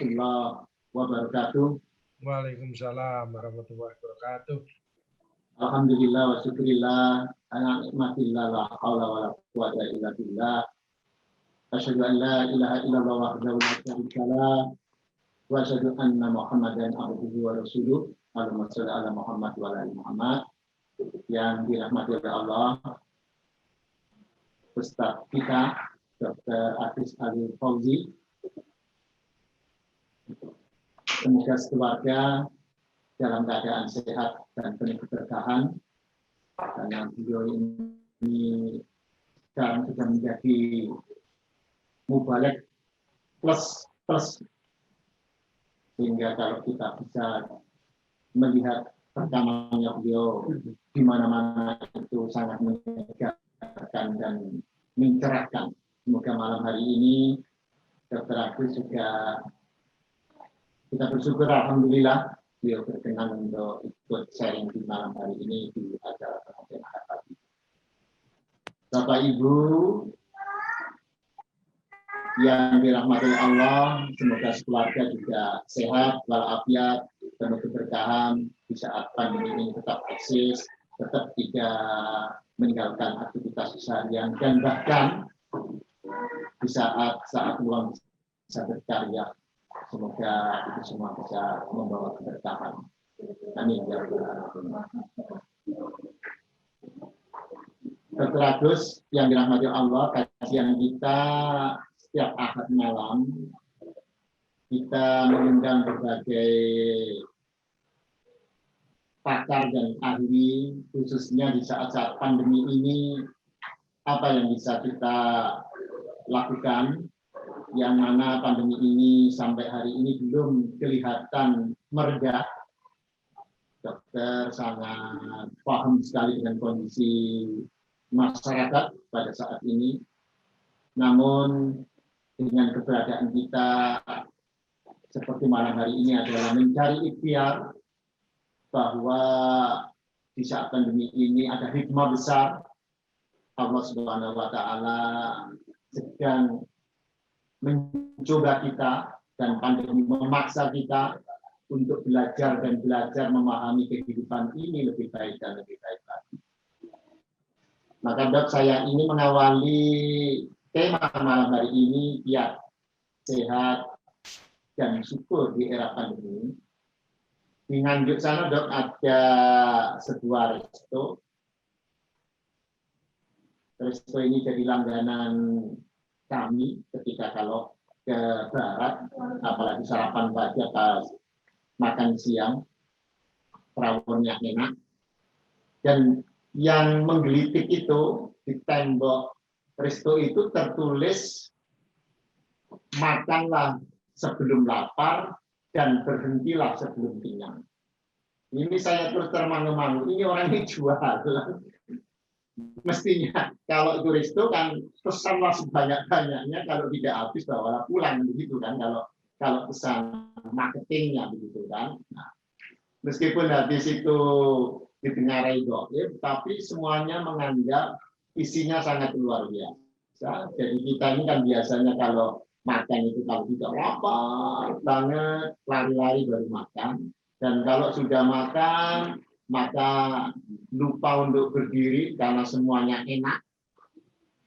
warahmatullahi wabarakatuh. Waalaikumsalam warahmatullahi wabarakatuh. Alhamdulillah wa syukurillah ala nikmatillah la haula wala quwwata illa billah. Asyhadu an la ilaha illallah wahdahu la syarika lah wa asyhadu anna Muhammadan abduhu wa rasuluh. Allahumma shalli ala Muhammad wa ala ali Muhammad. Yang dirahmati oleh Allah, Ustaz kita Dr. Hafiz Ali Fauzi, semoga keluarga dalam keadaan sehat dan penuh keberkahan, karena beliau ini sekarang sudah menjadi mubalek plus, sehingga kalau kita bisa melihat rekamannya beliau di mana-mana itu sangat menyegarkan dan mencerahkan. Semoga malam hari ini Dr. Agus juga kita bersyukur alhamdulillah beliau berkenan untuk ikut sharing di malam hari ini di acara pengajian akad pagi. Bapak Ibu yang dirahmati Allah, semoga keluarga juga sehat walafiat, penuh keberkahan di saat pandemi ini tetap eksis, tetap tidak meninggalkan aktivitas seharian, dan bahkan di saat luang bisa berkarya. Semoga itu semua bisa membawa keberkahan. Amin ya rabbal alamin. Dr. Agus yang dirahmati Allah, kajian kita setiap Ahad malam kita mengundang berbagai pakar dan ahli, khususnya di saat-saat pandemi ini, apa yang bisa kita lakukan, yang mana pandemi ini sampai hari ini belum kelihatan mereda. Dokter sangat paham sekali dengan kondisi masyarakat pada saat ini. Namun dengan keberadaan kita seperti malam hari ini adalah mencari ikhtiar bahwa di saat pandemi ini ada hikmah besar. Allah Subhanahu wa taala sedang mencoba kita, dan pandemi memaksa kita untuk belajar memahami kehidupan ini lebih baik dan lebih baik lagi. Maka Dok, saya ini mengawali tema malam hari ini biar sehat dan syukur di era pandemi. Di Nganjuk sana Dok ada sebuah resto. Resto ini jadi langganan kami ketika kalau ke barat, apalagi sarapan pagi pas makan siang, rawonnya enak. Dan yang menggelitik itu di tembok resto itu tertulis makanlah sebelum lapar dan berhentilah sebelum kenyang. Ini saya terus termangu-mangu, ini orang yang jual. Mestinya kalau itu resto kan pesanlah sebanyak-banyaknya, kalau tidak habis bawalah pulang, begitu kan, kalau pesan marketingnya begitu kan. Nah, meskipun habis itu didengarai goib, tapi semuanya menganggap isinya sangat luar biasa. Jadi kita ini kan biasanya kalau makan itu kalau tidak lapar banget, lari-lari baru makan, dan kalau sudah makan maka lupa untuk berdiri karena semuanya enak.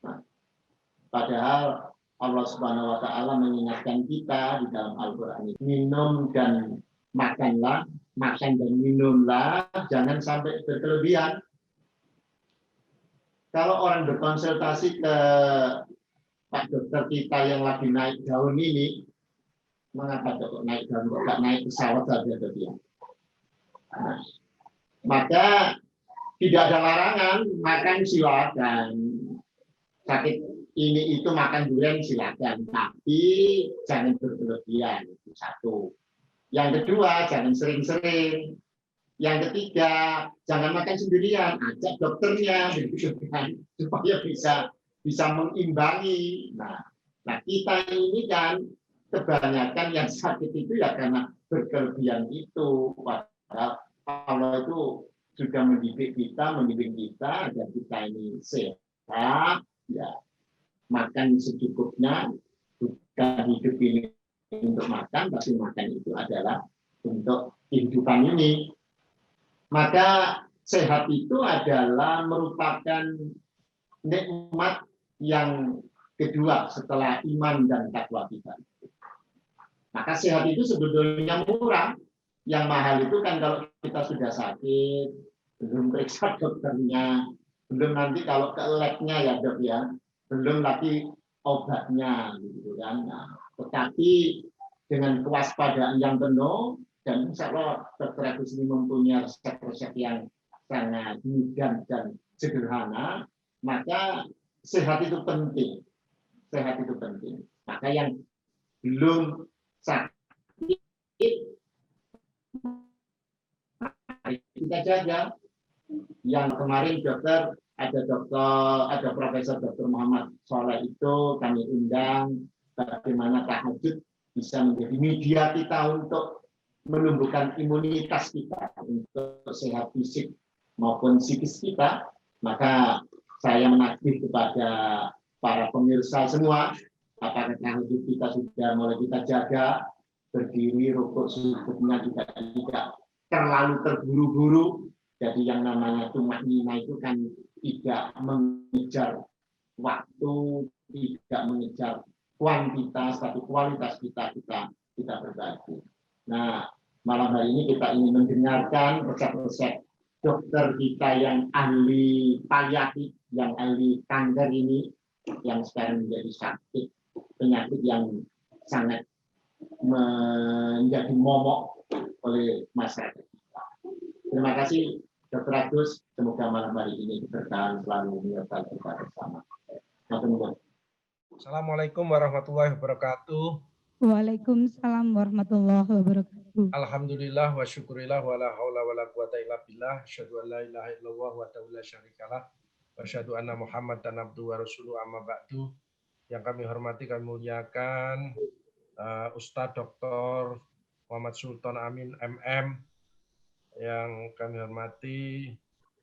Nah, padahal Allah Subhanahu wa taala mengingatkan kita di dalam Al-Qur'an ini, minum dan makanlah, makan dan minumlah, jangan sampai berkelebihan. Kalau orang berkonsultasi ke Pak Dokter kita yang lagi naik daun ini, mengapa kok naik daun, kok nggak naik pesawat saja dia? Nah, maka tidak ada larangan, makan silakan. Sakit ini itu makan durian silakan, tapi jangan berlebihan. Itu satu. Yang kedua, jangan sering-sering. Yang ketiga, jangan makan sendirian, ajak dokternya, begitu kan, supaya bisa mengimbangi. Nah, kita ini kan kebanyakan yang sakit itu ya karena berkelebihan itu. Padahal Allah itu sudah mendidik kita, membimbing kita agar kita ini sehat, ya makan secukupnya, bukan hidup ini untuk makan, tapi makan itu adalah untuk kehidupan ini. Maka sehat itu adalah merupakan nikmat yang kedua setelah iman dan takwa kita. Maka sehat itu sebetulnya murah. Yang mahal itu kan kalau kita sudah sakit, belum periksa dokternya, belum nanti kalau ke labnya ya dok ya, belum lagi obatnya gitu kan. Nah, tetapi dengan kewaspadaan yang penuh dan insya Allah dokter Agus ini mempunyai resep-resep yang sangat mudah dan sederhana, maka sehat itu penting. Sehat itu penting. Maka yang belum sakit kita jaga. Yang kemarin ada Profesor Dr. Muhammad Soleh itu kami undang bagaimana tahajud bisa menjadi media kita untuk menumbuhkan imunitas kita untuk sehat fisik maupun psikis kita. Maka saya menagih kepada para pemirsa semua, apakah tahajud kita sudah mulai kita jaga, berdiri rukuk sujudnya juga tidak terlalu terburu-buru. Jadi yang namanya tumahnina itu kan tidak mengejar waktu, tidak mengejar kuantitas, tapi kualitas kita berbagi. Nah, malam hari ini kita ingin mendengarkan resep-resep dokter kita yang ahli paliatif, yang ahli kanker ini, yang sekarang menjadi sakit, penyakit yang sangat menjadi momok oleh masyarakat. Terima kasih Dr. Agus, semoga malam hari ini bertahan selalu menyertai kita bersama. Assalamualaikum warahmatullahi wabarakatuh. Waalaikumsalam warahmatullahi wabarakatuh. Alhamdulillah wa syukurillah wa la haula wa la quwata illa billah. Asyhadu an la ilaha illallah wa la syarikalah. Wa asyhadu anna Muhammadan abduhu wa rasuluhu amma ba'du. Yang kami hormati, kami muliakan Ustadz Dr. Muhammad Sultan Amin MM, yang kami hormati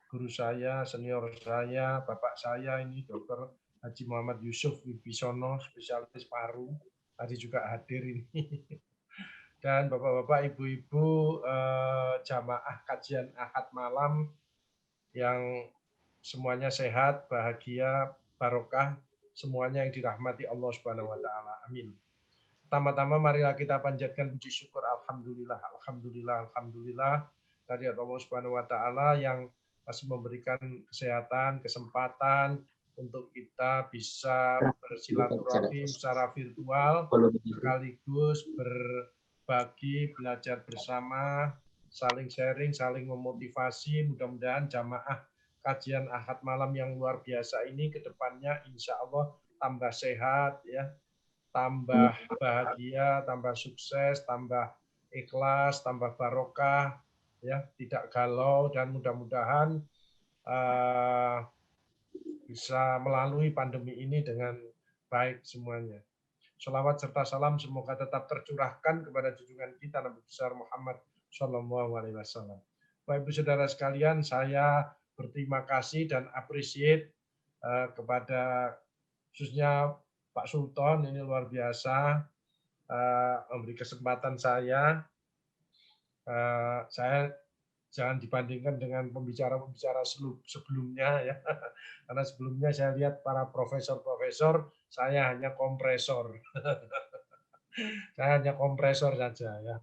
guru saya, senior saya, bapak saya ini Dr. Haji Muhammad Yusuf Wibisono, spesialis paru, tadi juga hadir ini. Dan bapak-bapak, ibu-ibu jamaah kajian Ahad malam yang semuanya sehat, bahagia, barokah, semuanya yang dirahmati Allah Subhanahu wa taala. Amin. Pertama-tama marilah kita panjatkan puji syukur, alhamdulillah, alhamdulillah, alhamdulillah dari Allah Subhanahu wa taala yang masih memberikan kesehatan, kesempatan untuk kita bisa bersilaturahim secara virtual, sekaligus berbagi, belajar bersama, saling sharing, saling memotivasi. Mudah-mudahan jamaah kajian Ahad malam yang luar biasa ini ke depannya insya Allah tambah sehat, ya, tambah bahagia, tambah sukses, tambah ikhlas, tambah barokah, ya, tidak galau, dan mudah-mudahan bisa melalui pandemi ini dengan baik semuanya. Shalawat serta salam semoga tetap tercurahkan kepada junjungan kita Nabi besar Muhammad SAW. Bapak Ibu Saudara sekalian, saya berterima kasih dan appreciate kepada khususnya Pak Sultan, ini luar biasa memberi kesempatan saya. Saya jangan dibandingkan dengan pembicara-pembicara sebelumnya, ya, karena sebelumnya saya lihat para profesor-profesor, saya hanya kompresor. Saya hanya kompresor saja, ya.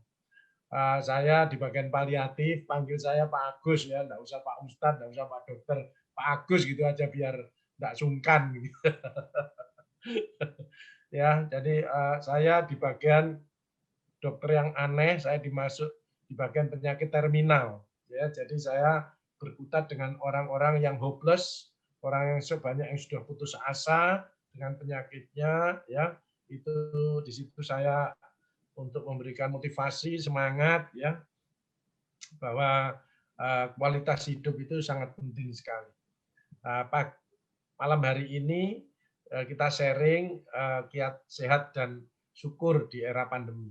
Saya di bagian paliatif, panggil saya Pak Agus, ya, enggak usah Pak Ustadz, enggak usah Pak Dokter, Pak Agus gitu aja biar enggak sungkan. Gitu. Ya, jadi saya di bagian dokter yang aneh, saya dimasuk di bagian penyakit terminal. Ya, jadi saya berkutat dengan orang-orang yang hopeless, orang yang sebanyak yang sudah putus asa dengan penyakitnya, ya. Itu di situ saya untuk memberikan motivasi, semangat, ya, bahwa kualitas hidup itu sangat penting sekali. Malam hari ini kita sharing kiat sehat dan syukur di era pandemi.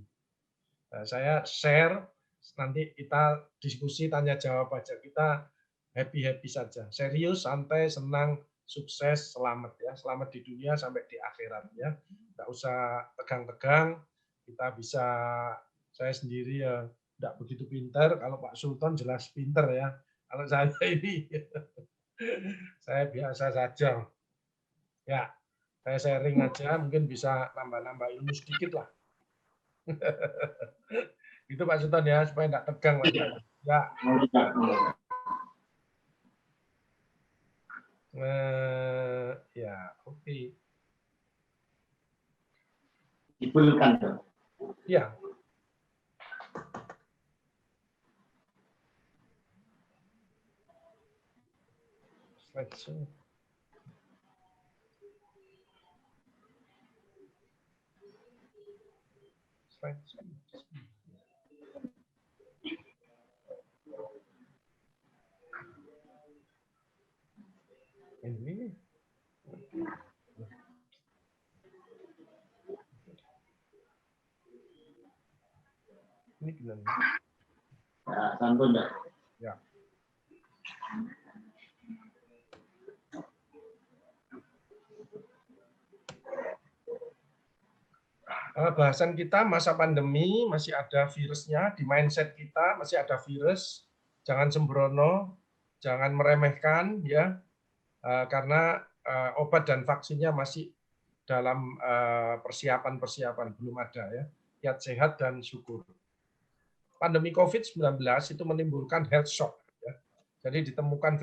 Saya share, nanti kita diskusi, tanya jawab aja, kita happy-happy saja, serius, santai, senang, sukses, selamat, ya, selamat di dunia sampai di akhirat, ya, nggak usah tegang-tegang, kita bisa, saya sendiri ya tidak begitu pintar, kalau Pak Sultan jelas pintar ya. Kalau saya ini, saya biasa saja. Ya, saya sharing aja, mungkin bisa nambah-nambah ilmu sedikit lah. Itu Pak Sultan ya, supaya tidak tegang Pak. Ya. Ya, oke. Dibulkan tuh. Ya. Slideshow. Slideshow. Ini. Ini gimana? Ya, santun dah. Ya. Bahasan kita masa pandemi, masih ada virusnya, di mindset kita masih ada virus, jangan sembrono, jangan meremehkan ya, karena obat dan vaksinnya masih dalam persiapan-persiapan, belum ada ya. Kiat sehat dan syukur. Pandemi COVID-19 itu menimbulkan health shock ya. Jadi ditemukan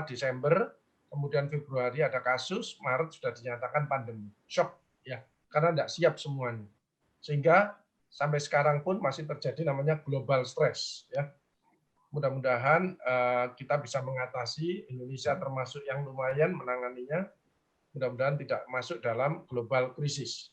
Desember, kemudian Februari ada kasus, Maret sudah dinyatakan pandemi. Shock ya, karena tidak siap semuanya. Sehingga sampai sekarang pun masih terjadi namanya global stress ya. Mudah-mudahan kita bisa mengatasi, Indonesia termasuk yang lumayan menanganinya, mudah-mudahan tidak masuk dalam global krisis.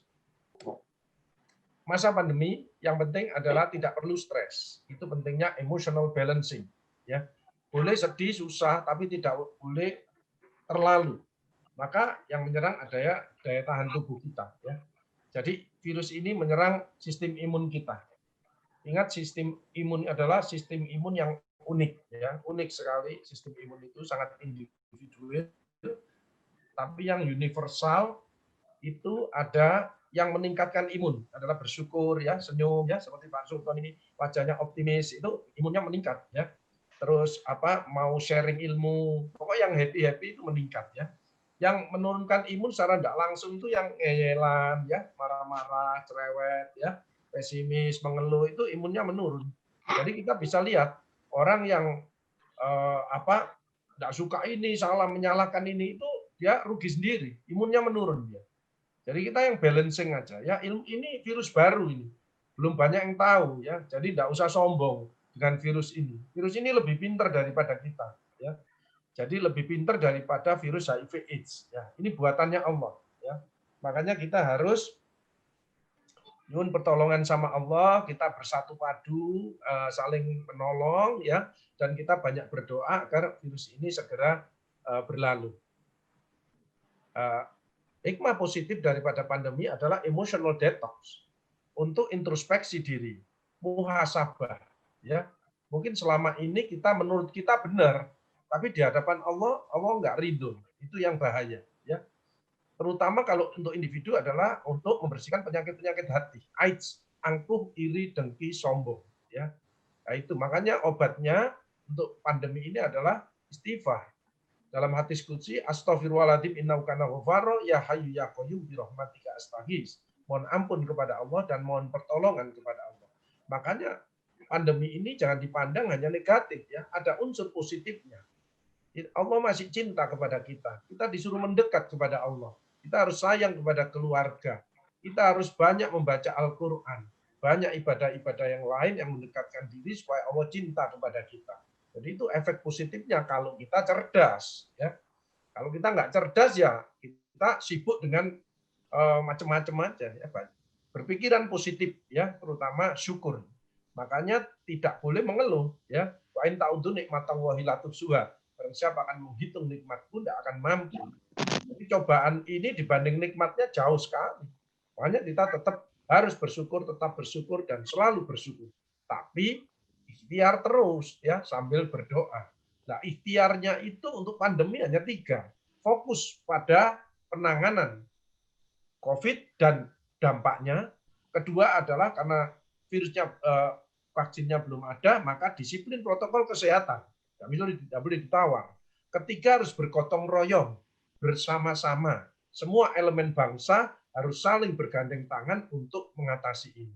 Masa pandemi yang penting adalah tidak perlu stres. Itu pentingnya emotional balancing ya. Boleh sedih, susah, tapi tidak boleh terlalu. Maka yang menyerang adalah daya tahan tubuh kita ya. Jadi virus ini menyerang sistem imun kita. Ingat, sistem imun adalah sistem imun yang unik ya, unik sekali. Sistem imun itu sangat individual, tapi yang universal itu ada yang meningkatkan imun adalah bersyukur ya, senyum ya, seperti Pak Sultan ini wajahnya optimis, itu imunnya meningkat ya. Terus mau sharing ilmu, pokoknya yang happy itu meningkat ya. Yang menurunkan imun secara tidak langsung itu yang ngeyelan ya, marah-marah, cerewet ya, pesimis, mengeluh, itu imunnya menurun. Jadi kita bisa lihat orang yang tidak suka ini, salah menyalahkan ini, itu dia rugi sendiri, imunnya menurun dia. Jadi kita yang balancing aja ya, ini virus baru ini, belum banyak yang tahu ya, jadi tidak usah sombong dengan virus ini. Virus ini lebih pintar daripada kita ya. Jadi lebih pintar daripada virus HIV/AIDS ya. Ini buatannya Allah ya. Makanya kita harus nyuwun pertolongan sama Allah, kita bersatu padu, saling menolong ya, dan kita banyak berdoa agar virus ini segera berlalu. Hikmah positif daripada pandemi adalah emotional detox, untuk introspeksi diri, muhasabah ya. Mungkin selama ini menurut kita benar, tapi di hadapan Allah nggak ridho. Itu yang bahaya ya. Terutama kalau untuk individu adalah untuk membersihkan penyakit-penyakit hati, AIDS, angkuh, iri, dengki, sombong ya. Nah, itu makanya obatnya untuk pandemi ini adalah istighfar. Dalam hadis qudsi, astaghfirullahaladzim innahu kana ghafara ya hayyu ya qayyum bi rahmatika astaghis. Mohon ampun kepada Allah dan mohon pertolongan kepada Allah. Makanya pandemi ini jangan dipandang hanya negatif ya, ada unsur positifnya. Allah masih cinta kepada kita. Kita disuruh mendekat kepada Allah. Kita harus sayang kepada keluarga. Kita harus banyak membaca Al-Qur'an. Banyak ibadah-ibadah yang lain yang mendekatkan diri supaya Allah cinta kepada kita. Jadi itu efek positifnya kalau kita cerdas ya. Kalau kita nggak cerdas ya kita sibuk dengan macam-macam aja ya, berpikiran positif ya, terutama syukur. Makanya tidak boleh mengeluh ya. Wa in ta'udzu nikmatallahi la tuhsuha. Barang siapa akan menghitung nikmatku tidak akan mampu. Jadi cobaan ini dibanding nikmatnya jauh sekali. Makanya kita tetap harus bersyukur, tetap bersyukur dan selalu bersyukur. Tapi ikhtiar terus ya, sambil berdoa. Nah, ikhtiarnya itu untuk pandemi hanya 3. Fokus pada penanganan COVID dan dampaknya, kedua adalah karena virusnya vaksinnya belum ada, maka disiplin protokol kesehatan. Tidak boleh ditawar. Ketiga harus bergotong royong, bersama-sama. Semua elemen bangsa harus saling bergandeng tangan untuk mengatasi ini.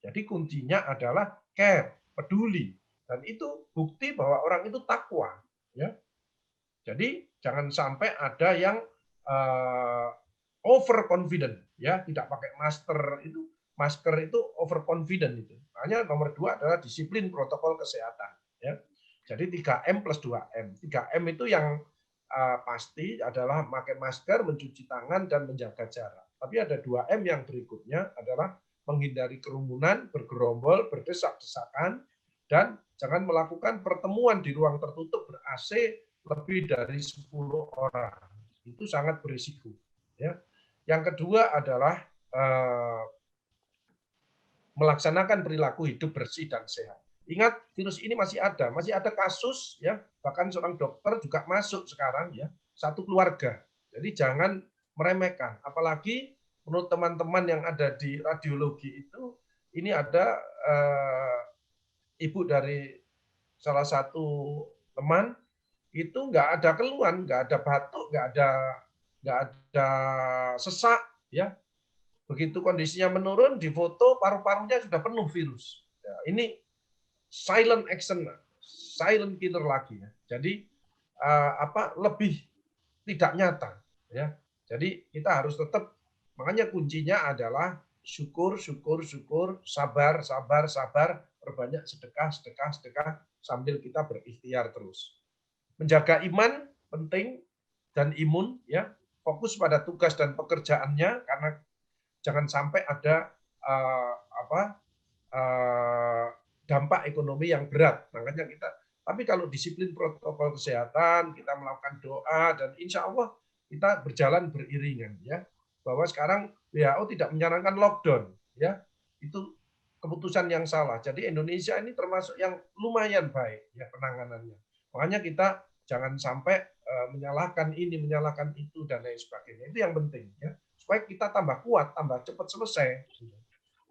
Jadi kuncinya adalah care, peduli. Dan itu bukti bahwa orang itu takwa. Ya. Jadi jangan sampai ada yang overconfident, ya, tidak pakai masker itu overconfident itu. Makanya nomor 2 adalah disiplin protokol kesehatan. Ya. Jadi 3M plus 2M. 3M itu yang pasti adalah memakai masker, mencuci tangan, dan menjaga jarak. Tapi ada 2M yang berikutnya adalah menghindari kerumunan, bergerombol, berdesak-desakan, dan jangan melakukan pertemuan di ruang tertutup ber-AC lebih dari 10 orang. Itu sangat berisiko. Ya. Yang kedua adalah melaksanakan perilaku hidup bersih dan sehat. Ingat, virus ini masih ada kasus, ya, bahkan seorang dokter juga masuk sekarang, ya, satu keluarga. Jadi jangan meremehkan, apalagi menurut teman-teman yang ada di radiologi itu, ini ada ibu dari salah satu teman itu nggak ada keluhan, nggak ada batuk, nggak ada sesak, ya. Begitu kondisinya menurun, difoto paru-parunya sudah penuh virus. Ya, ini silent action, silent killer lagi. Ya. Jadi lebih tidak nyata. Ya. Jadi kita harus tetap, makanya kuncinya adalah syukur, sabar, perbanyak sedekah sambil kita berikhtiar terus. Menjaga iman penting dan imun, ya, fokus pada tugas dan pekerjaannya karena jangan sampai ada dampak ekonomi yang berat. Makanya tapi kalau disiplin protokol kesehatan, kita melakukan doa, dan insya Allah kita berjalan beriringan, ya. Bahwa sekarang WHO tidak menyarankan lockdown, ya. Itu keputusan yang salah. Jadi Indonesia ini termasuk yang lumayan baik, ya, penanganannya. Makanya kita jangan sampai menyalahkan ini, menyalahkan itu, dan lain sebagainya. Itu yang penting, ya. Supaya kita tambah kuat, tambah cepat selesai.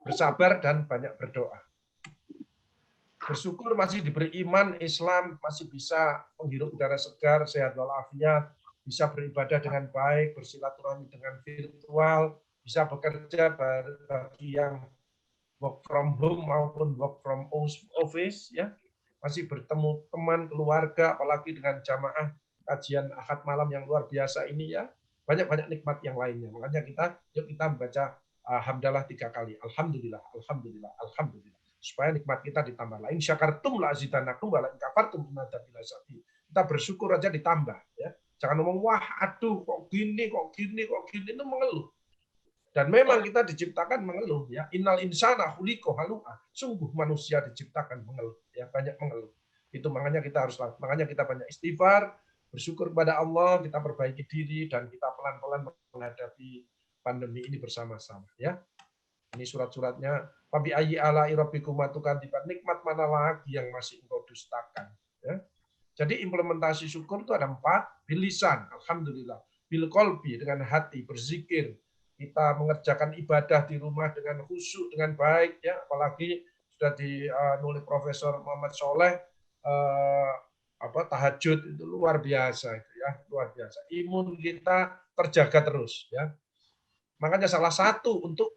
Bersabar dan banyak berdoa. Bersyukur masih diberi iman, Islam, masih bisa menghirup udara segar, sehat walafiat, bisa beribadah dengan baik, bersilaturahmi dengan virtual, bisa bekerja bagi yang work from home maupun work from office, ya. Masih bertemu teman, keluarga, apalagi dengan jamaah kajian Ahad malam yang luar biasa ini, ya. Banyak-banyak nikmat yang lainnya. Makanya yuk kita membaca hamdalah 3 kali. Alhamdulillah, alhamdulillah, alhamdulillah. Supaya nikmat kita ditambah. La in syakartum la azidanakum wa la in kafartum inna adzabi lasyadid. Kita bersyukur aja ditambah, ya. Jangan ngomong, wah, aduh, kok gini, itu mengeluh. Dan memang kita diciptakan mengeluh, ya. Innal insana khuliqa halu'a. Sungguh manusia diciptakan mengeluh, ya, banyak mengeluh. Itu makanya kita banyak istighfar, bersyukur kepada Allah, kita perbaiki diri, dan kita pelan-pelan menghadapi pandemi ini bersama-sama, ya. Ini surat-suratnya. Fabi ayyi ala'i rabbikuma tukadziban, nikmat mana lagi yang masih engkau dustakan, ya. Jadi implementasi syukur itu ada 4, bil lisan, alhamdulillah, bil qalbi, dengan hati berzikir, kita mengerjakan ibadah di rumah dengan khusyuk, dengan baik, ya. Apalagi sudah dinulis Profesor Muhammad Soleh, tahajud itu luar biasa, itu, ya, luar biasa. Imun kita terjaga terus, ya. Makanya salah satu untuk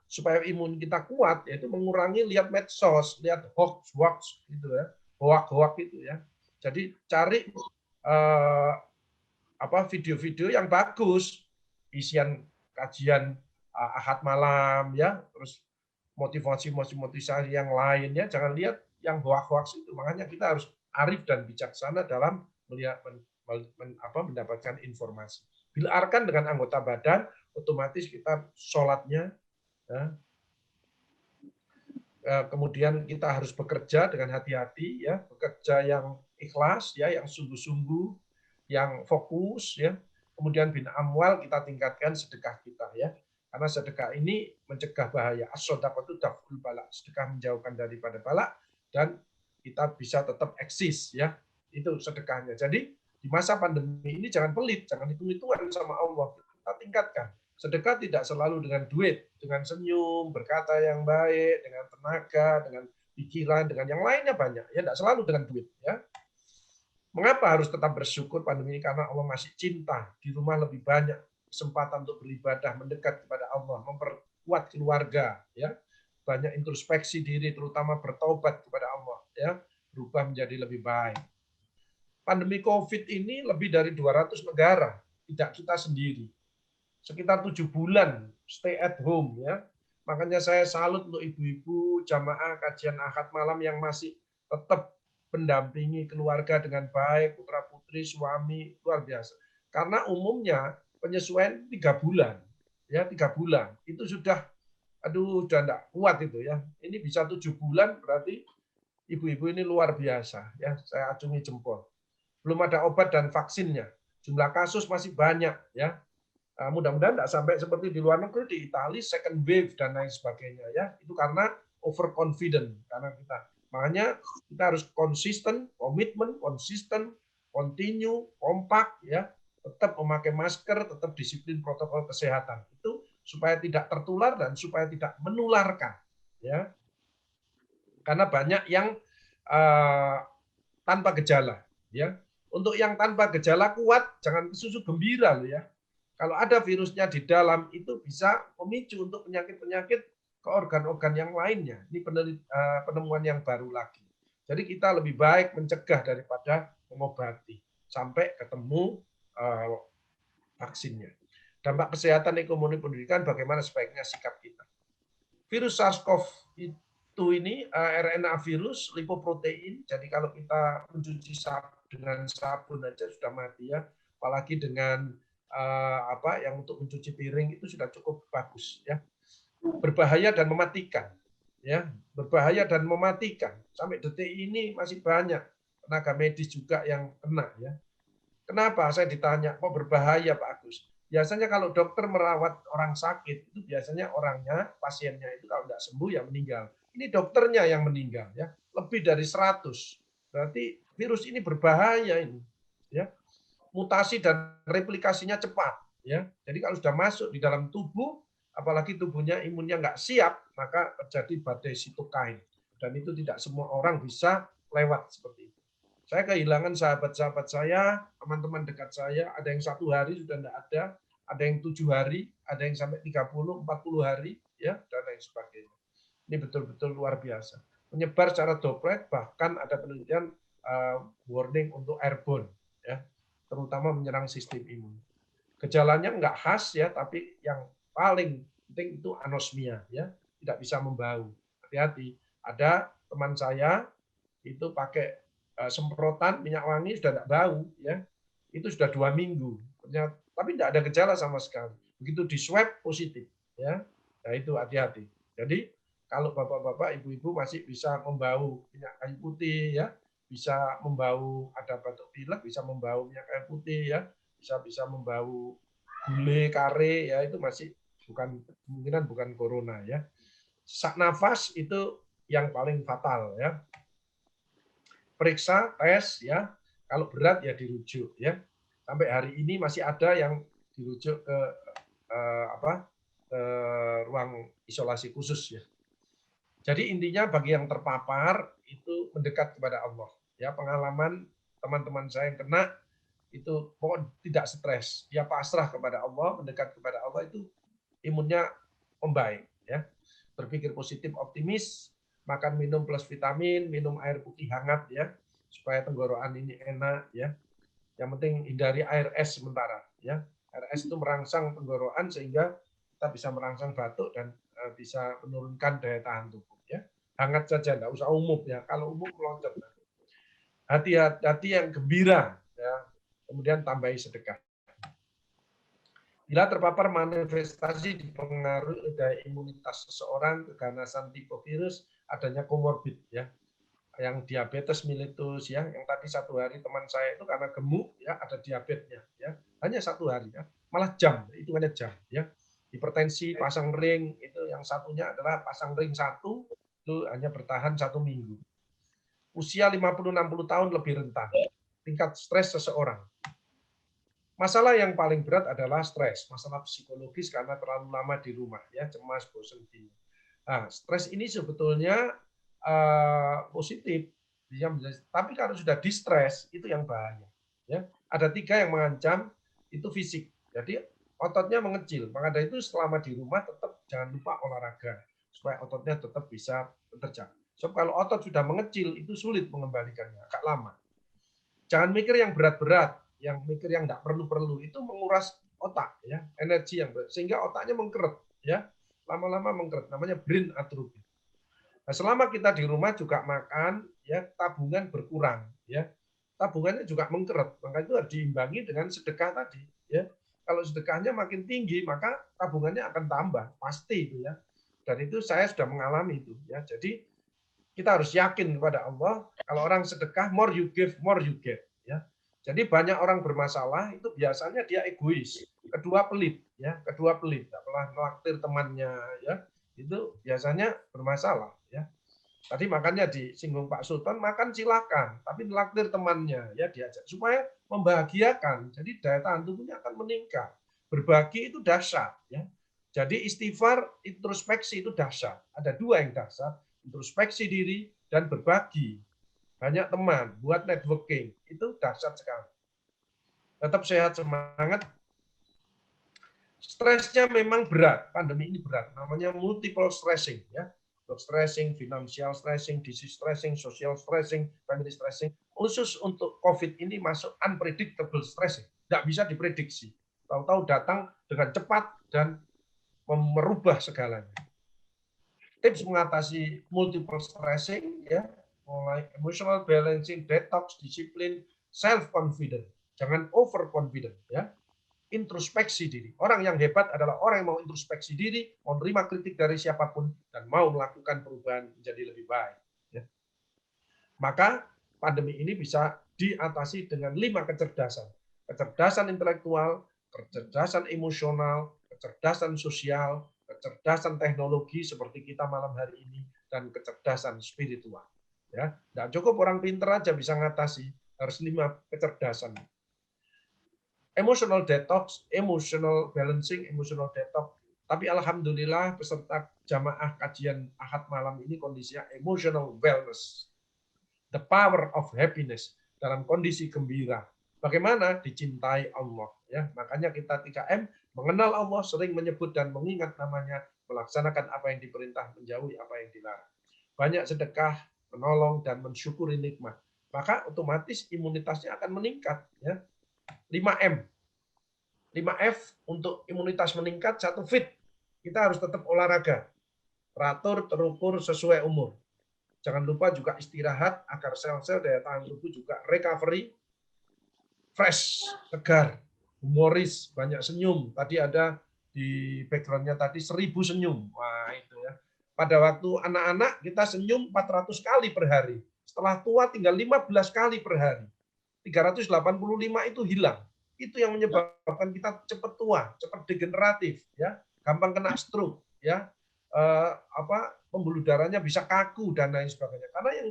supaya imun kita kuat, yaitu mengurangi lihat medsos, lihat hoax gitu, ya, hoax itu, ya. Jadi cari video-video yang bagus, isian kajian Ahad malam, ya, terus motivasi yang lainnya, jangan lihat yang hoax itu. Makanya kita harus arif dan bijaksana dalam mendapatkan informasi. Bila arkan dengan anggota badan, otomatis kita sholatnya, ya. Kemudian kita harus bekerja dengan hati-hati, ya, bekerja yang ikhlas, ya, yang sungguh-sungguh, yang fokus, ya. Kemudian bin amwal kita tingkatkan sedekah kita, ya. Karena sedekah ini mencegah bahaya. As-shadaqatu daf'ul bala. Sedekah menjauhkan daripada bala, dan kita bisa tetap eksis, ya. Itu sedekahnya. Jadi di masa pandemi ini jangan pelit, jangan hitung-hitungan sama Allah. Kita tingkatkan. Sedekah tidak selalu dengan duit, dengan senyum, berkata yang baik, dengan tenaga, dengan pikiran, dengan yang lainnya banyak. Ya, tidak selalu dengan duit. Ya. Mengapa harus tetap bersyukur pandemi ini? Karena Allah masih cinta. Di rumah lebih banyak kesempatan untuk beribadah, mendekat kepada Allah, memperkuat keluarga. Ya. Banyak introspeksi diri, terutama bertobat kepada Allah. Ya. Berubah menjadi lebih baik. Pandemi COVID ini lebih dari 200 negara, tidak kita sendiri. Sekitar 7 bulan stay at home ya. Makanya saya salut untuk ibu-ibu jamaah kajian Ahad malam yang masih tetap mendampingi keluarga dengan baik, putra-putri, suami, luar biasa. Karena umumnya penyesuaian 3 bulan. Ya, 3 bulan. Itu sudah udah enggak kuat itu ya. Ini bisa 7 bulan berarti ibu-ibu ini luar biasa ya. Saya acungi jempol. Belum ada obat dan vaksinnya. Jumlah kasus masih banyak ya. Mudah-mudahan tidak sampai seperti di luar negeri, di Italia second wave dan lain sebagainya ya. Itu karena overconfident karena kita. Makanya kita harus konsisten, komitmen, konsisten, continue, kompak ya. Tetap memakai masker, tetap disiplin protokol kesehatan. Itu supaya tidak tertular dan supaya tidak menularkan ya. Karena banyak yang tanpa gejala ya. Untuk yang tanpa gejala kuat jangan susu gembira loh ya. Kalau ada virusnya di dalam itu bisa memicu untuk penyakit-penyakit ke organ-organ yang lainnya. Ini penemuan yang baru lagi. Jadi kita lebih baik mencegah daripada mengobati sampai ketemu vaksinnya. Dampak kesehatan, ekonomi, pendidikan, bagaimana sebaiknya sikap kita. Virus SARS-CoV-2 ini RNA virus lipoprotein. Jadi kalau kita mencuci dengan sabun aja sudah mati ya. Apalagi dengan yang untuk mencuci piring itu sudah cukup bagus ya. Berbahaya dan mematikan ya, berbahaya dan mematikan. Sampai detik ini masih banyak tenaga medis juga yang kena ya. Kenapa saya ditanya kok berbahaya Pak Agus? Biasanya kalau dokter merawat orang sakit itu biasanya orangnya, pasiennya itu kalau tidak sembuh ya meninggal. Ini dokternya yang meninggal ya, lebih dari 100. Berarti virus ini berbahaya ini ya. Mutasi dan replikasinya cepat ya. Jadi kalau sudah masuk di dalam tubuh, apalagi tubuhnya imunnya nggak siap, maka terjadi badai sitokain. Dan itu tidak semua orang bisa lewat seperti itu. Saya kehilangan sahabat-sahabat saya, teman-teman dekat saya, ada yang 1 hari sudah tidak ada yang 7 hari, ada yang sampai 30, 40 hari, ya dan lain sebagainya. Ini betul-betul luar biasa. Menyebar secara droplet, bahkan ada penelitian warning untuk airborne, ya, terutama menyerang sistem imun. Gejalanya nggak khas ya, tapi yang paling penting itu anosmia, ya, tidak bisa membau. Hati-hati. Ada teman saya itu pakai semprotan minyak wangi sudah tidak bau, ya, itu sudah 2 minggu, tapi tidak ada gejala sama sekali. Begitu di swab positif, ya, nah itu hati-hati. Jadi kalau bapak-bapak, ibu-ibu masih bisa membau minyak kayu putih, ya, bisa membau ada batuk pilek, bisa membau minyak kayu putih, ya, bisa membau gule, kare, ya itu masih kemungkinan bukan corona, ya. Sesak nafas itu yang paling fatal, ya. Periksa, tes, ya. Kalau berat ya dirujuk, ya. Sampai hari ini masih ada yang dirujuk ke ruang isolasi khusus, ya. Jadi intinya bagi yang terpapar itu mendekat kepada Allah. Ya, pengalaman teman-teman saya yang kena itu pokoknya tidak stres, dia pasrah kepada Allah, mendekat kepada Allah, itu imunnya membaik, ya. Berpikir positif, optimis, makan minum plus vitamin, minum air putih hangat, ya, supaya tenggorokan ini enak, ya. Yang penting hindari air es sementara, ya. Air es itu merangsang tenggorokan sehingga kita bisa merangsang batuk dan bisa menurunkan daya tahan tubuh, ya. Hangat saja, enggak usah umum, ya. Kalau umum meloncat. Hati-hati yang gembira, ya. Kemudian tambahi sedekah. Bila terpapar manifestasi dipengaruhi daya imunitas seseorang, keganasan tipe virus, adanya komorbid, ya, yang diabetes mellitus, ya, yang tadi 1 hari teman saya itu karena gemuk, ya, ada diabetesnya, ya, hanya 1 hari, ya, malah jam, hitungannya jam, ya. Hipertensi, pasang ring, itu yang satunya adalah pasang ring 1, itu hanya bertahan 1 minggu. Usia 50-60 tahun lebih rentan, tingkat stres seseorang. Masalah yang paling berat adalah stres, masalah psikologis karena terlalu lama di rumah, ya, cemas, bosan, bingung. Nah, stres ini sebetulnya positif, tapi kalau sudah distres itu yang bahaya. Ya, ada 3 yang mengancam, itu fisik. Jadi ototnya mengecil, maka dari itu selama di rumah tetap jangan lupa olahraga supaya ototnya tetap bisa bekerja. So kalau otot sudah mengecil itu sulit mengembalikannya, agak lama. Jangan mikir yang berat-berat, yang mikir yang nggak perlu-perlu, itu menguras otak, ya, energi yang berat, sehingga otaknya mengkeret, ya, lama-lama mengkeret, namanya brain atrophy. Nah, selama kita di rumah juga makan, ya, tabungan berkurang, ya, tabungannya juga mengkeret, maka itu harus diimbangi dengan sedekah tadi, ya. Kalau sedekahnya makin tinggi, maka tabungannya akan tambah, pasti itu, ya. Dan itu saya sudah mengalami itu, ya. Jadi kita harus yakin kepada Allah, kalau orang sedekah, more you give, more you get. Ya. Jadi banyak orang bermasalah itu biasanya dia egois, kedua pelit, ya, kedua pelit, tak pernah melaktir temannya, ya, itu biasanya bermasalah, ya. Tadi makanya disinggung Pak Sultan, makan silakan, tapi melaktir temannya, ya, diajak supaya membahagiakan. Jadi daya tahan tubuhnya akan meningkat. Berbagi itu dahsyat, ya. Jadi istighfar, introspeksi itu dahsyat. Ada 2 yang dahsyat, introspeksi diri dan berbagi. Banyak teman, buat networking, itu dahsyat sekali. Tetap sehat, semangat. Stresnya memang berat, pandemi ini berat, namanya multiple stressing, ya. Stressing, financial stressing, disease stressing, social stressing, family stressing. Khusus untuk COVID ini masuk unpredictable stressing, nggak bisa diprediksi. Tahu-tahu datang dengan cepat dan merubah segalanya. Tips mengatasi multiple stressing, ya, mulai emotional balancing, detox, disiplin, self confident. Jangan overconfident, ya. Introspeksi diri. Orang yang hebat adalah orang yang mau introspeksi diri, mau menerima kritik dari siapapun, dan mau melakukan perubahan menjadi lebih baik. Ya. Maka pandemi ini bisa diatasi dengan 5 kecerdasan. Kecerdasan intelektual, kecerdasan emosional, kecerdasan sosial, kecerdasan teknologi seperti kita malam hari ini, dan kecerdasan spiritual. Ya, nggak cukup orang pinter aja bisa ngatasi, harus 5 kecerdasan. Emotional detox, emotional balancing, emotional detox. Tapi alhamdulillah peserta jamaah kajian Ahad malam ini kondisinya emotional wellness. The power of happiness, dalam kondisi gembira. Bagaimana? Dicintai Allah. Ya, makanya kita 3M, mengenal Allah, sering menyebut dan mengingat namanya, melaksanakan apa yang diperintah, menjauhi apa yang dilarang. Banyak sedekah, menolong, dan mensyukuri nikmat. Maka otomatis imunitasnya akan meningkat. Ya. 5M. 5F untuk imunitas meningkat, 1 fit. Kita harus tetap olahraga. Teratur, terukur, sesuai umur. Jangan lupa juga istirahat agar sel-sel daya tahan tubuh juga recovery, fresh, segar, humoris, banyak senyum. Tadi ada di background-nya tadi 1000 senyum. Wah, itu ya. Pada waktu anak-anak kita senyum 400 kali per hari. Setelah tua tinggal 15 kali per hari. 385 itu hilang. Itu yang menyebabkan kita cepat tua, cepat degeneratif, ya, gampang kena stroke, ya, pembuluh darahnya bisa kaku dan lain sebagainya. Karena yang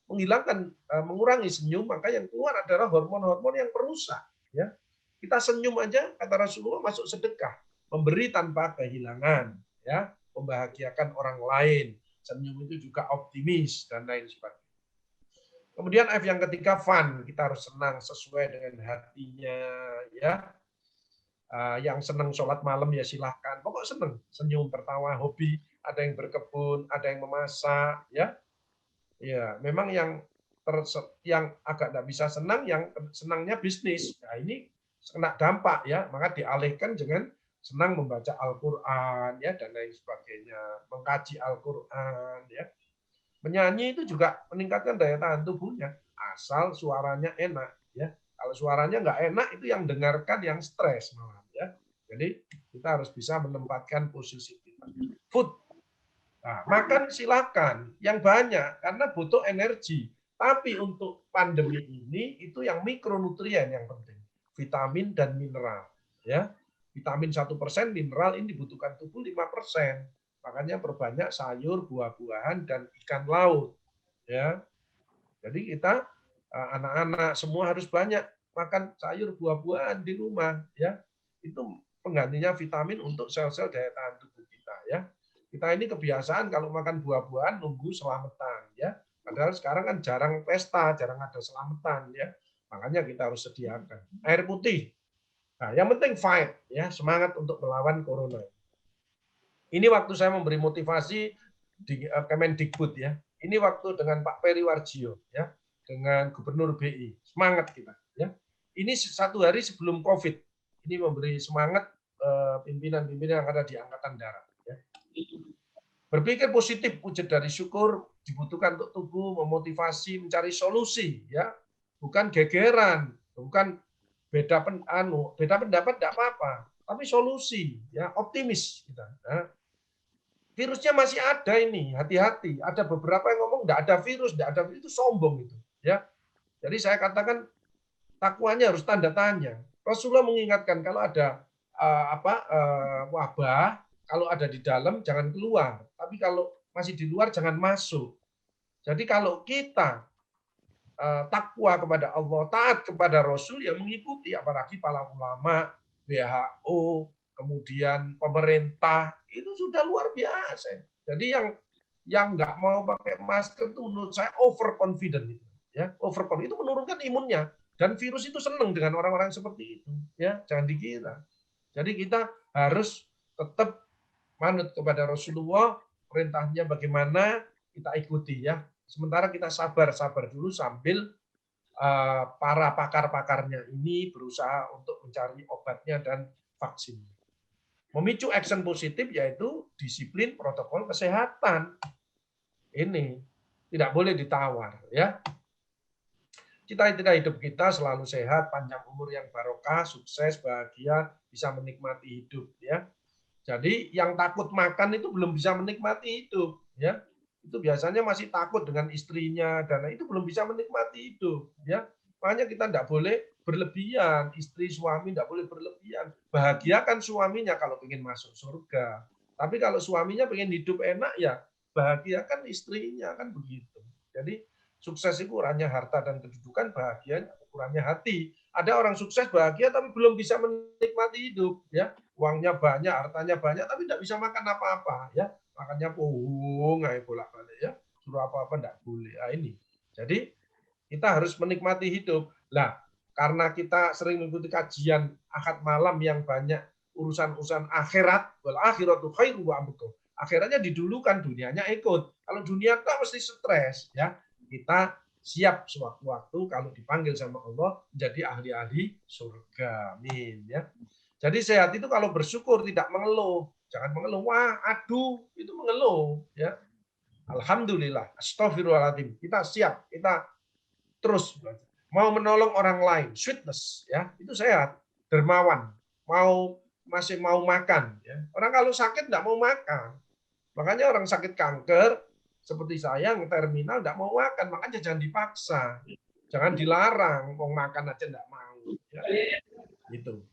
menghilangkan, mengurangi senyum, maka yang keluar adalah hormon-hormon yang perusak. Ya, kita senyum aja, kata Rasulullah, masuk sedekah, memberi tanpa kehilangan, ya, membahagiakan orang lain. Senyum itu juga optimis dan lain sebagainya. Kemudian F yang ketiga, fun. Kita harus senang sesuai dengan hatinya, ya. Yang senang sholat malam ya silahkan. Pokok senang, senyum, tertawa, hobi. Ada yang berkebun, ada yang memasak, ya. Ya, memang yang agak tidak bisa senang, yang senangnya bisnis. Nah, ini kena dampak, ya. Maka dialihkan dengan senang membaca Al-Quran, ya, dan lain sebagainya. Mengkaji Al-Quran, ya. Menyanyi itu juga meningkatkan daya tahan tubuhnya, asal suaranya enak, ya. Kalau suaranya nggak enak, itu yang dengarkan yang stres malah, ya. Jadi kita harus bisa menempatkan posisi kita. Food, nah, makan silakan yang banyak karena butuh energi. Tapi untuk pandemi ini itu yang mikronutrien yang penting, vitamin dan mineral, ya. Vitamin 1%, mineral ini dibutuhkan tubuh 5%. Makanya perbanyak sayur, buah-buahan, dan ikan laut. Ya, jadi kita anak-anak semua harus banyak makan sayur buah-buahan di rumah ya. Itu penggantinya vitamin untuk sel-sel daya tahan tubuh kita ya. Kita ini kebiasaan kalau makan buah-buahan nunggu selamatan ya. Padahal sekarang kan jarang pesta, jarang ada selamatan ya. Makanya kita harus sediakan air putih. Nah, yang penting fight ya, semangat untuk melawan corona. Ini waktu saya memberi motivasi di Kemendikbud ya. Ini waktu dengan Pak Peri Warjio ya, dengan Gubernur BI. Semangat kita ya. Ini 1 hari sebelum Covid. Ini memberi semangat pimpinan-pimpinan yang ada di Angkatan Darat ya. Berpikir positif, wujud dari syukur dibutuhkan untuk tubuh, memotivasi, mencari solusi ya. Bukan gegeran, bukan beda pendapat tidak apa-apa, tapi solusi ya, optimis kita. Nah, virusnya masih ada ini, hati-hati. Ada beberapa yang ngomong tidak ada virus itu sombong itu ya. Jadi saya katakan takwanya harus tanda tanya. Rasulullah mengingatkan kalau ada wabah, kalau ada di dalam jangan keluar, tapi kalau masih di luar jangan masuk. Jadi kalau kita takwa kepada Allah, taat kepada Rasul, yang mengikuti, apalagi para ulama, WHO, kemudian pemerintah, itu sudah luar biasa. Jadi yang nggak mau pakai masker itu menurut saya overconfident. Ya, overconfident itu menurunkan imunnya. Dan virus itu senang dengan orang-orang seperti itu. Ya, jangan dikira. Jadi kita harus tetap manut kepada Rasulullah, perintahnya bagaimana kita ikuti ya. Sementara kita sabar dulu sambil para pakar-pakarnya ini berusaha untuk mencari obatnya dan vaksin. Memicu action positif yaitu disiplin protokol kesehatan. Ini tidak boleh ditawar ya. Cita-cita hidup kita selalu sehat, panjang umur yang barokah, sukses, bahagia, bisa menikmati hidup ya. Jadi yang takut makan itu belum bisa menikmati hidup ya. Itu biasanya masih takut dengan istrinya dan itu belum bisa menikmati hidup ya. Makanya kita tidak boleh berlebihan, istri suami tidak boleh berlebihan. Bahagiakan suaminya kalau ingin masuk surga. Tapi kalau suaminya pengen hidup enak ya bahagiakan istrinya, kan begitu. Jadi sukses itu ukurannya harta dan kedudukan, bahagia ukurannya hati. Ada orang sukses bahagia tapi belum bisa menikmati hidup ya. Uangnya banyak, hartanya banyak tapi tidak bisa makan apa-apa ya. Makannya pohong, bolak-balik ya. Suruh apa-apa tidak boleh. Nah, ini. Jadi kita harus menikmati hidup. Lah, karena kita sering mengikuti kajian Ahad malam yang banyak urusan-urusan akhirat, wal akhiratu khairu wa abqa. Akhiratnya didulukan, dunianya ikut. Kalau dunia kan mesti stres ya. Kita siap sewaktu-waktu kalau dipanggil sama Allah menjadi ahli-ahli surga. Amin ya. Jadi sehat itu kalau bersyukur, tidak mengeluh. Jangan mengeluh, wah aduh, itu mengeluh ya. Alhamdulillah, astagfirullahaladzim. Kita siap, kita terus mau menolong orang lain, sweetness ya, itu sehat, dermawan, masih mau makan ya. Orang kalau sakit tidak mau makan. Makanya orang sakit kanker seperti saya yang terminal tidak mau makan, makanya jangan dipaksa. Jangan dilarang, mau makan aja tidak mau ya. Gitu.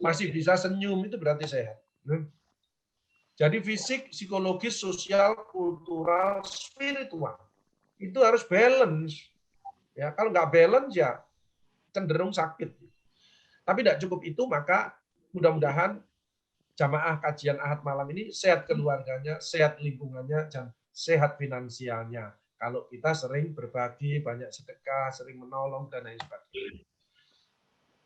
Masih bisa senyum itu berarti sehat. Jadi fisik, psikologis, sosial, kultural, spiritual itu harus balance. Ya, kalau nggak balance ya cenderung sakit. Tapi tidak cukup itu, maka mudah-mudahan jamaah kajian Ahad malam ini sehat keluarganya, sehat lingkungannya, dan sehat finansialnya. Kalau kita sering berbagi, banyak sedekah, sering menolong dan lain sebagainya.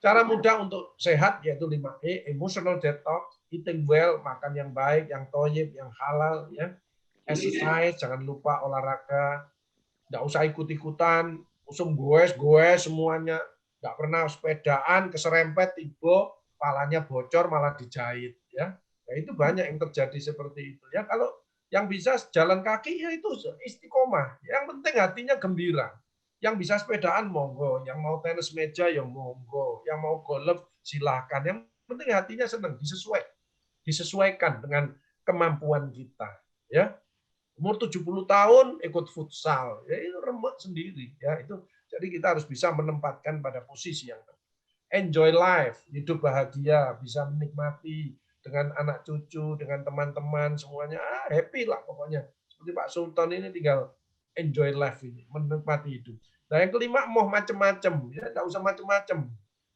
Cara mudah untuk sehat yaitu 5E, emotional detox, eating well, makan yang baik, yang thayyib, yang halal, ya. Exercise, jangan lupa olahraga, nggak usah ikut-ikutan, usum goes semuanya, nggak pernah sepedaan, keserempet, tiba, palanya bocor, malah dijahit, ya. Nah, itu banyak yang terjadi seperti itu, ya. Kalau yang bisa jalan kaki ya itu istiqomah, yang penting hatinya gembira. Yang bisa sepedaan monggo, yang mau tenis meja ya monggo, yang mau golf silahkan. Yang penting hatinya senang, disesuaikan dengan kemampuan kita. Ya, umur 70 tahun ikut futsal, ya itu remet sendiri. Ya itu, jadi kita harus bisa menempatkan pada posisi yang enjoy life, hidup bahagia, bisa menikmati dengan anak cucu, dengan teman-teman semuanya, happy lah pokoknya. Seperti Pak Sultan ini tinggal enjoy life ini, menikmati hidup. Nah yang kelima, mau macam-macam, ya nggak usah macam-macam.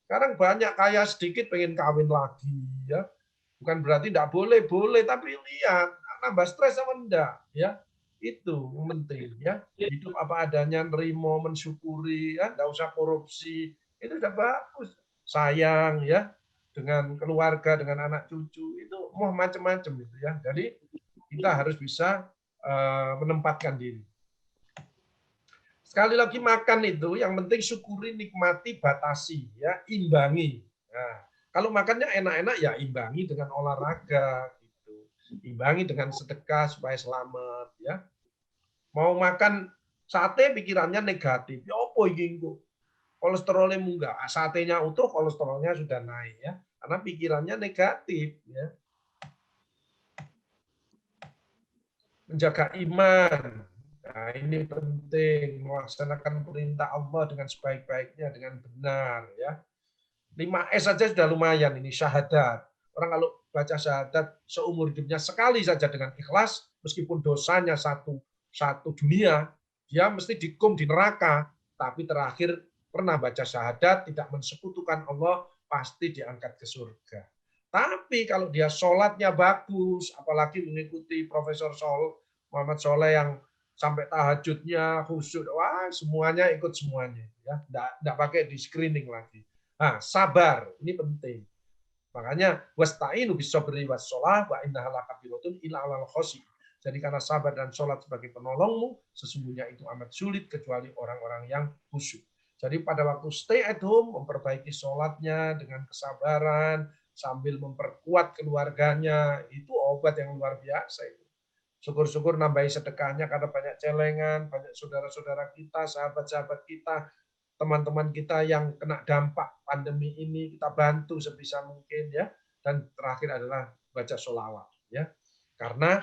Sekarang banyak kaya sedikit pengen kawin lagi, ya. Bukan berarti tidak boleh, boleh, tapi lihat nambah stres apa enggak, ya. Itu yang penting, ya. Hidup apa adanya, nerimo, mensyukuri, ya, enggak usah korupsi. Itu udah bagus. Sayang, ya, dengan keluarga, dengan anak cucu, itu mau macam-macam itu, ya. Jadi kita harus bisa menempatkan diri. Sekali lagi makan itu yang penting syukuri, nikmati, batasi, ya, imbangi. Nah, kalau makannya enak-enak ya imbangi dengan olahraga gitu. Imbangi dengan sedekah supaya selamat, ya. Mau makan sate pikirannya negatif. Ya apa iki engko? Kolesterolnya munggah. Satenya utuh kolesterolnya sudah naik, ya. Karena pikirannya negatif, ya. Menjaga iman. Nah, ini penting, melaksanakan perintah Allah dengan sebaik-baiknya, dengan benar, ya. 5S saja sudah lumayan ini, syahadat. Orang kalau baca syahadat seumur hidupnya sekali saja dengan ikhlas, meskipun dosanya satu dunia, dia mesti dikum di neraka, tapi terakhir pernah baca syahadat, tidak mensekutukan Allah, pasti diangkat ke surga. Tapi kalau dia sholatnya bagus, apalagi mengikuti Profesor Muhammad Soleh yang sampai tahajudnya khusyuk, wah semuanya ikut semuanya, ya, enggak pakai di screening lagi. Nah, sabar ini penting. Makanya wasta'inu bis-sabri was-shalah wa innaha lakabiratun illa 'alal khashi'in. Jadi karena sabar dan sholat sebagai penolongmu, sesungguhnya itu amat sulit kecuali orang-orang yang khusyuk. Jadi pada waktu stay at home, memperbaiki sholatnya dengan kesabaran, sambil memperkuat keluarganya, itu obat yang luar biasa itu. Syukur-syukur nambahi sedekahnya karena banyak celengan, banyak saudara-saudara kita, sahabat-sahabat kita, teman-teman kita yang kena dampak pandemi ini, kita bantu sebisa mungkin, ya. Dan terakhir adalah baca sholawat, ya. Karena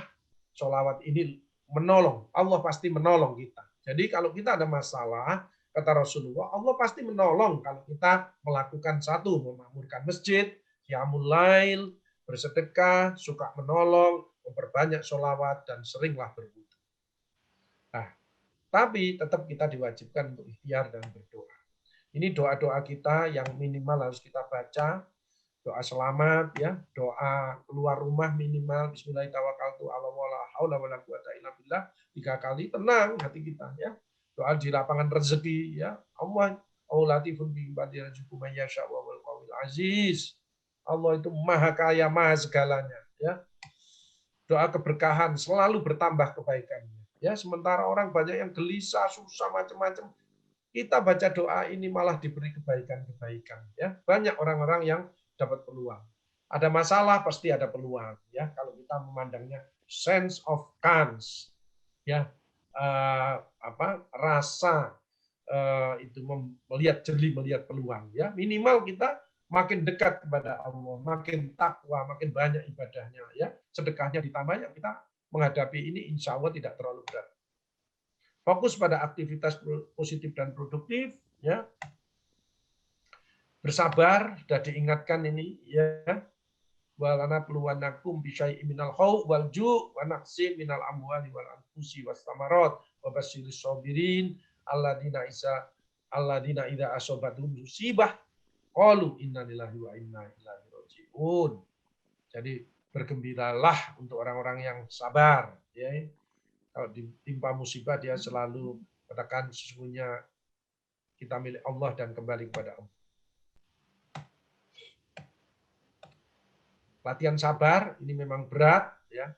sholawat ini menolong, Allah pasti menolong kita. Jadi kalau kita ada masalah, kata Rasulullah, Allah pasti menolong kalau kita melakukan satu, memakmurkan masjid, qiyamul lail, bersedekah, suka menolong, memperbanyak sholawat, dan seringlah berwudu. Nah, tapi tetap kita diwajibkan untuk ikhtiar dan berdoa. Ini doa-doa kita yang minimal harus kita baca. Doa selamat, ya, doa keluar rumah minimal Bismillahirrahmanirrahim 3 kali, tenang hati kita, ya. Doa di lapangan rezeki, ya. Allah latifun bi ibadihi yarzuqu man yasha wa huwal qawiyul aziz. Allah itu maha kaya, maha segalanya, ya. Doa keberkahan, selalu bertambah kebaikannya. Ya, sementara orang banyak yang gelisah, susah macam-macam. Kita baca doa ini malah diberi kebaikan-kebaikan, ya. Banyak orang-orang yang dapat peluang. Ada masalah pasti ada peluang, ya. Kalau kita memandangnya sense of chance, ya, rasa itu melihat jeli, melihat peluang, ya. Minimal kita makin dekat kepada Allah, makin takwa, makin banyak ibadahnya, ya. Sedekahnya ditambah, ya, kita menghadapi ini insya Allah tidak terlalu berat. Fokus pada aktivitas positif dan produktif, ya. Bersabar, sudah diingatkan ini, ya. Walana peluanakum bisyai'in minal khawf wal ju' wa naqsin minal amwali wal anfusi was samarat wa basyiris sabirin alladzina idza asabathum musibah qalu inna lillahi wa inna ilaihi raji'un. Jadi bergembiralah untuk orang-orang yang sabar, ya. Kalau ditimpa musibah dia selalu katakan sesungguhnya kita milik Allah dan kembali kepada Allah. Latihan sabar ini memang berat, ya.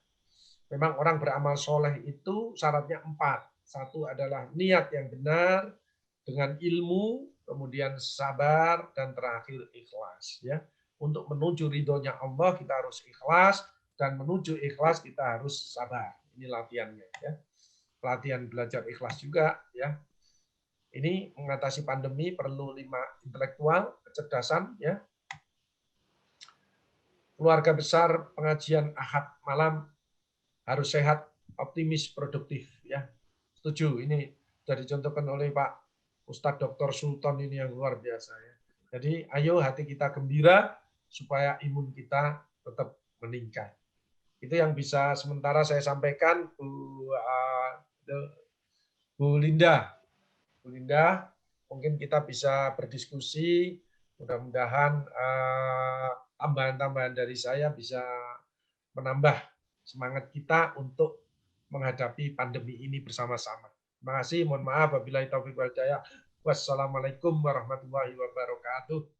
Memang orang beramal soleh itu syaratnya 4. 1 adalah niat yang benar dengan ilmu, kemudian sabar, dan terakhir ikhlas, ya. Untuk menuju ridhonya Allah kita harus ikhlas, dan menuju ikhlas kita harus sabar. Ini latihannya, ya. Latihan belajar ikhlas juga, ya. Ini mengatasi pandemi perlu 5 intelektual, kecerdasan, ya. Keluarga besar pengajian Ahad malam harus sehat, optimis, produktif, ya. Setuju, ini sudah dicontohkan oleh Pak Ustadz Dr. Sultan ini yang luar biasa, ya. Jadi ayo hati kita gembira supaya imun kita tetap meningkat. Itu yang bisa sementara saya sampaikan, Bu Linda. Bu Linda, mungkin kita bisa berdiskusi Mudah-mudahan tambahan-tambahan dari saya bisa menambah semangat kita untuk menghadapi pandemi ini bersama-sama. Terima kasih, mohon maaf apabila taufik wal hidayah. Wassalamualaikum warahmatullahi wabarakatuh.